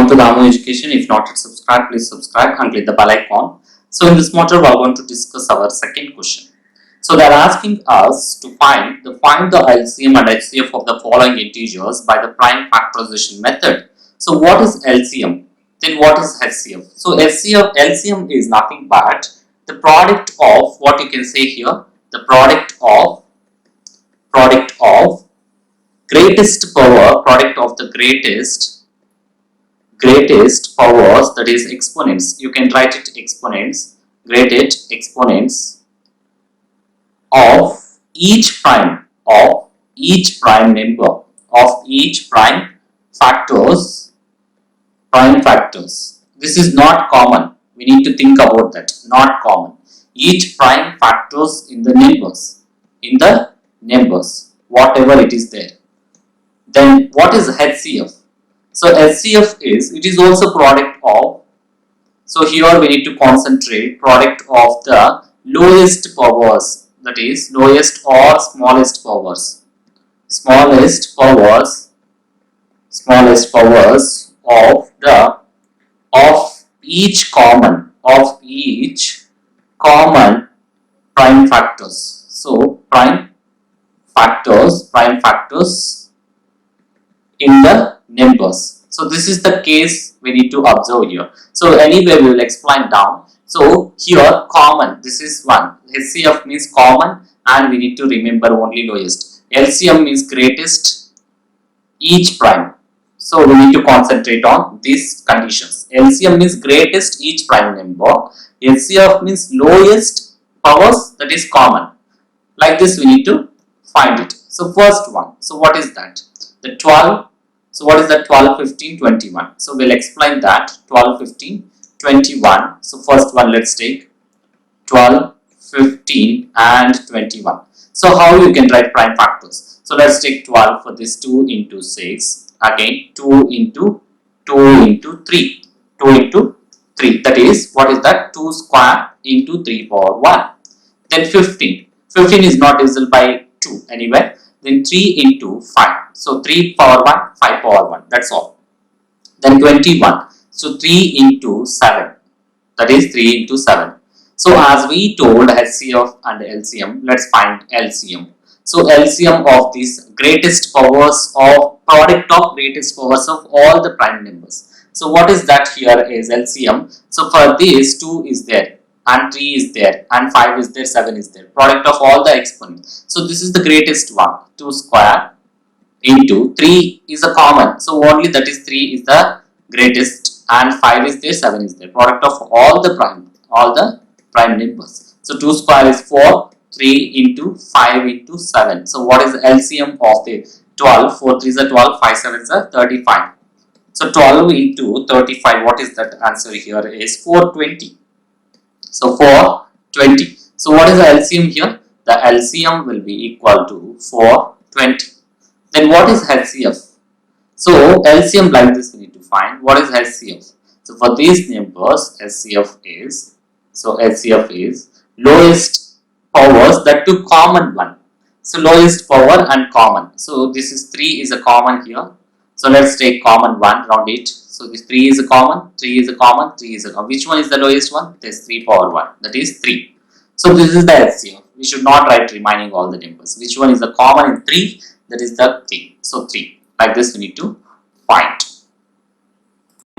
Welcome to Damu Education. If not yet subscribed, please subscribe and click the bell icon. So in this module, we are going to discuss our second question. So they are asking us to find the LCM and HCF of the following integers by the prime factorization method. So what is LCM? Then what is HCF? So LCM is nothing but the product of what you can say here, the product of greatest power, product of the greatest powers, that is exponents. You can write it exponents, greatest exponents of each prime number of each prime factors. This is not common. We need to think about that. Not common. Each prime factors in the numbers, whatever it is there. Then what is HCF? So HCF is also product of, so here we need to concentrate product of the lowest powers, that is lowest or smallest powers of each common prime factors. So prime factors in the numbers. So this is the case we need to observe here. So anyway, we will explain down. So here common, this is one. HCF means common and we need to remember only lowest. LCM means greatest each prime. So we need to concentrate on these conditions. LCM means greatest each prime number. HCF means lowest powers, that is common. Like this we need to find it. So first one. So what is that? The 12. So what is that? 12, 15, 21. So we'll explain that. 12, 15, 21. So first one, let's take 12, 15 and 21. So how you can write prime factors? So let's take 12 for this, 2 into 6. Again 2 into 3. 2 into 3. That is, what is that? 2 square into 3 power 1. Then 15. 15 is not divisible by 2 anywhere. Then 3 into 5. So 3 power 1, 5 power 1. That's all. Then 21. So 3 into 7. That is 3 into 7. So as we told HCF and LCM, let's find LCM. So LCM of these greatest powers of product of greatest powers of all the prime numbers. So what is that here is LCM. So for this 2 is there. And 3 is there, and 5 is there, 7 is there. Product of all the exponents. So this is the greatest one. 2 square into 3 is a common. So only that is 3 is the greatest, and 5 is there, 7 is there. Product of all the prime numbers. So 2 square is 4, 3 into 5 into 7. So what is the LCM of the 12? 4 3 is a 12, 5 7 is a 35. So 12 into 35, what is that answer here is 420. So 420. So what is the LCM here? The LCM will be equal to 420. Then what is HCF? So LCM like this we need to find. What is HCF? So for these numbers, HCF is lowest powers, that to common one. So lowest power and common. So this is 3 is a common here. So let's take common one, round it. So this 3 is a common, 3 is a common, 3 is a common. Which one is the lowest one? This 3 power 1. That is 3. So this is the LCM. We should not write remaining all the numbers. Which one is the common in 3? That is the 3. So 3. Like this we need to find.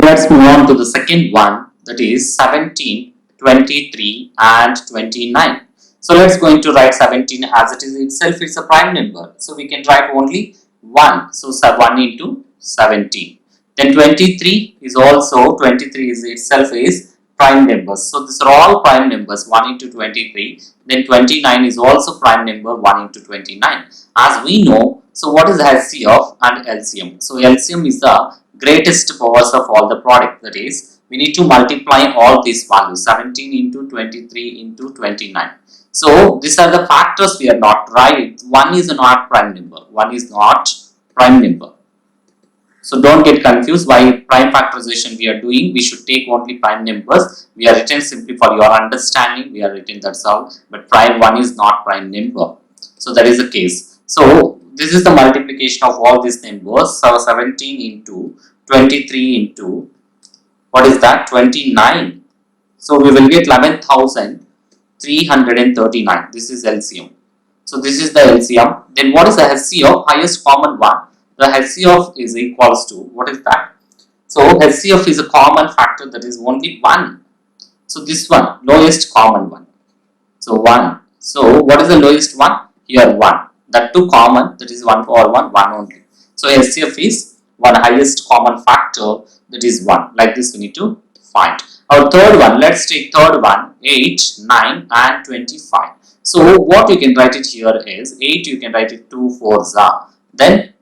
Let's move on to the second one. That is 17, 23 and 29. So let's going to write 17 as it is itself. It's a prime number. So we can write only 1. So 1 into 17. Then 23 is also, 23 is itself is prime numbers. So these are all prime numbers, 1 into 23. Then 29 is also prime number, 1 into 29. As we know, so what is HCF and LCM? So LCM is the greatest powers of all the product. That is, we need to multiply all these values, 17 into 23 into 29. So these are the factors we are not right. 1 is not prime number. 1 is not prime number. So don't get confused why prime factorization we are doing. We should take only prime numbers. We are written simply for your understanding. We are written, that's all. But prime 1 is not prime number. So that is the case. So this is the multiplication of all these numbers. So 17 into 23 into What is that? 29. So we will get 11,339. This is LCM. So this is the LCM. Then what is the HCF? Highest common one. The HCF is equals to, what is that? So HCF is a common factor that is only 1. So this one, lowest common one. So 1. So what is the lowest one? Here 1. That too common, that is 1 power 1, 1 only. So HCF is one highest common factor, that is 1. Like this we need to find. Our third one, let's take third one, 8, 9 and 25. So what you can write it here is 8, you can write it 2 4s are. Then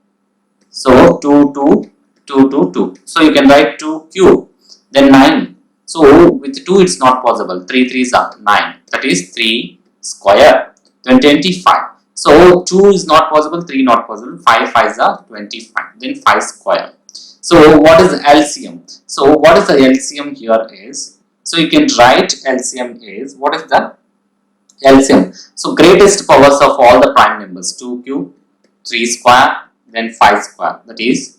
so 2 2 2 2 2. So you can write 2 cube. Then 9. So with 2 it's not possible. 3 3s are 9. That is 3 square. Then 25. So 2 is not possible, 3 not possible. 5 5s are 25. Then 5 square. So what is LCM? So what is the LCM here is? So you can write LCM is, what is the LCM? So greatest powers of all the prime numbers, 2 cube, 3 square, then 5 square. That is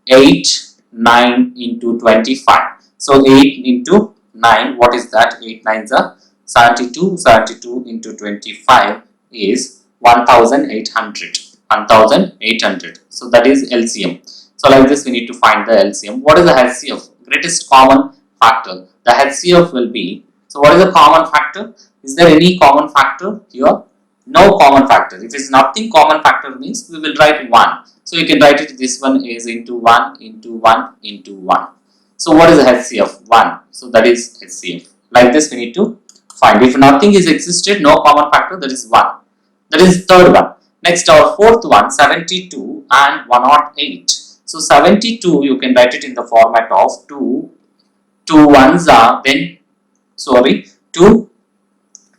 8, 9 into 25. So 8 into 9, what is that? 8 9s are 72. 72 into 25 is 1800. 1800. So that is LCM. So like this we need to find the LCM. What is the HCF? Greatest common factor. The HCF will be, so what is the common factor? Is there any common factor here? No common factor. If it's nothing, common factor means we will write 1. So you can write it, this one is into 1 into 1 into 1. So what is the HCF? 1. So that is HCF. Like this we need to find. If nothing is existed, no common factor, that is 1. That is third one. Next our fourth one, 72 and 108. So 72 you can write it in the format of 2 1s are, then sorry, 2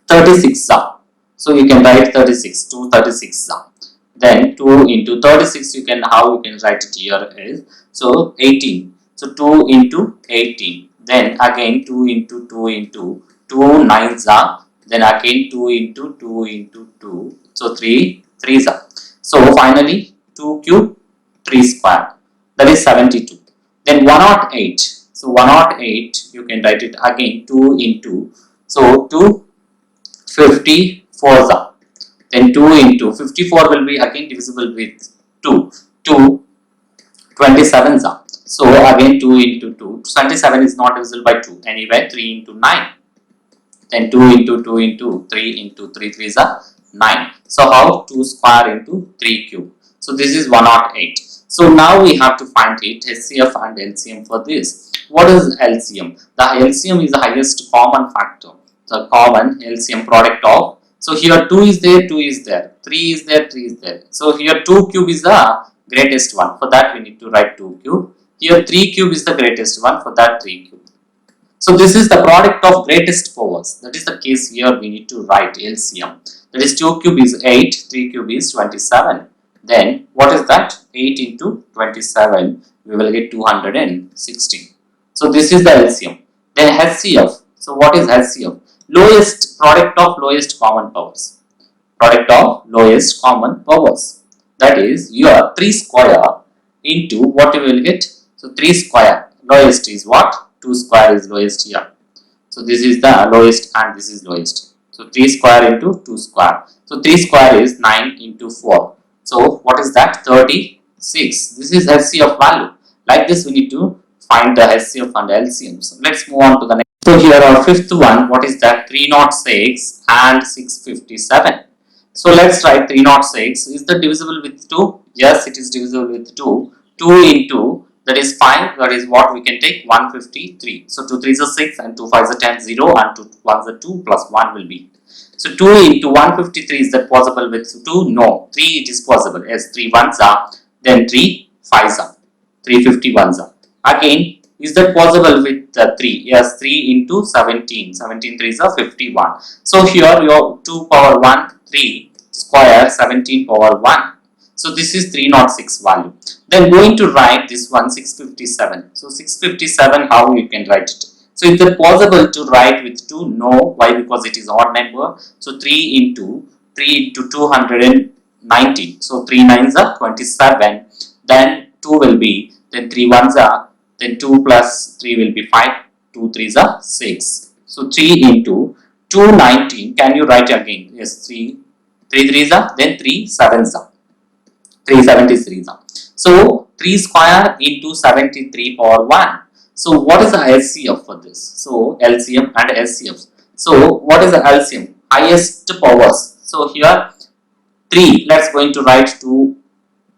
36 are. So you can write 36, 2 36 are. Then 2 into 36 you can, how you can write it here is, so 18. So 2 into 18. Then again 2 into 2 into 2 9s are. Then again 2 into 2 into 2. So 3 3s are. So finally 2 cube 3 square. That is 72. Then 108. So 108 you can write it again 2 into, so 2 54s are. Then 2 into 54 will be again divisible with 2. 2 27s are. So again 2 into 2. 27 is not divisible by 2. Anyway 3 into 9. Then 2 into 2 into 3 into 3 3s are 9. So how? 2 square into 3 cube. So this is 108. So now we have to find it, HCF and LCM for this. What is LCM? The LCM is the highest common factor. The common LCM product of, so here 2 is there, 2 is there, 3 is there, 3 is there. So here 2 cube is the greatest one. For that we need to write 2 cube. Here 3 cube is the greatest one. For that 3 cube. So this is the product of greatest powers. That is the case here we need to write LCM. That is 2 cube is 8, 3 cube is 27. Then what is that? 8 into 27, we will get 216. So this is the LCM. Then HCF. So what is HCF? Lowest product of lowest common powers. Product of lowest common powers. That is your 3 square into what you will get. So 3 square. Lowest is what? 2 square is lowest here. So this is the lowest and this is lowest. So 3 square into 2 square. So 3 square is 9 into 4. So what is that? 36. This is HCF value. Like this we need to find the HCF and LCM. So let's move on to the next. So here our fifth one, what is that? 306 and 657. So let's write 306. Is that divisible with 2? Yes, it is divisible with 2. 2 into, that is 5, that is what we can take, 153. So 2 3s are 6 and 2 5s are 10, 0 and 2 1s are 2 plus 1 will be. So 2 into 153, is that possible with 2? No. 3 it is possible. Yes, 3 1s are, then 3 5s are. 351s are. Again, is that possible with 3? Yes, 3 into 17. 17 3s are 51. So here your 2 power 1, 3 square 17 power 1. So this is 306 value. Then going to write this one 657. So 657, how you can write it? So is it possible to write with 2? No. Why? Because it is odd number. So 3 into 219. So 3 9s are 27. Then 2 will be, then 3 1s are then 2 plus 3 will be 5, 2 3s are 6. So 3 into 219, can you write again? Yes, 3 3s are, then 3 7s are, 373 are. So 3 square into 73 power 1. So what is the LCM for this? So LCM and LCM. So what is the LCM? Highest powers. So here 3, let's going to write 2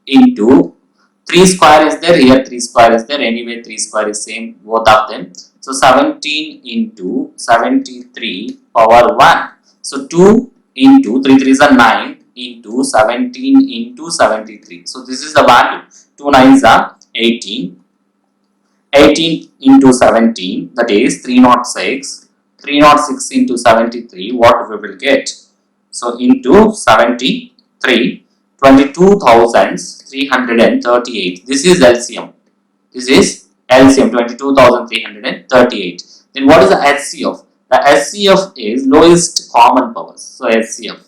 into 3 square is there, here 3 square is there, anyway 3 square is same both of them. So 17 into 73 power 1. So 2 into 3 3s are 9 into 17 into 73. So this is the value. 2 9s are 18. 18 into 17, that is 306. 306 into 73, what we will get? So into 73, 22,338. This is LCM. This is LCM, 22,338. Then what is the HCF? The HCF is lowest common powers. So HCF.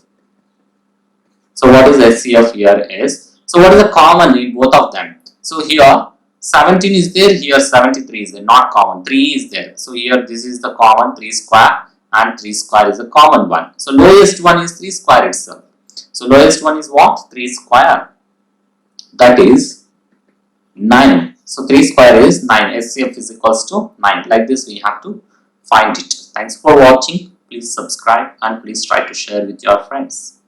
So what is HCF here is, so what is the common in both of them? So here 17 is there, here 73 is there, not common, 3 is there. So here this is the common 3 square and 3 square is the common one. So lowest one is 3 square itself. So lowest one is what? 3 square. That is 9. So 3 square is 9. HCF is equals to 9. Like this we have to find it. Thanks for watching. Please subscribe and please try to share with your friends.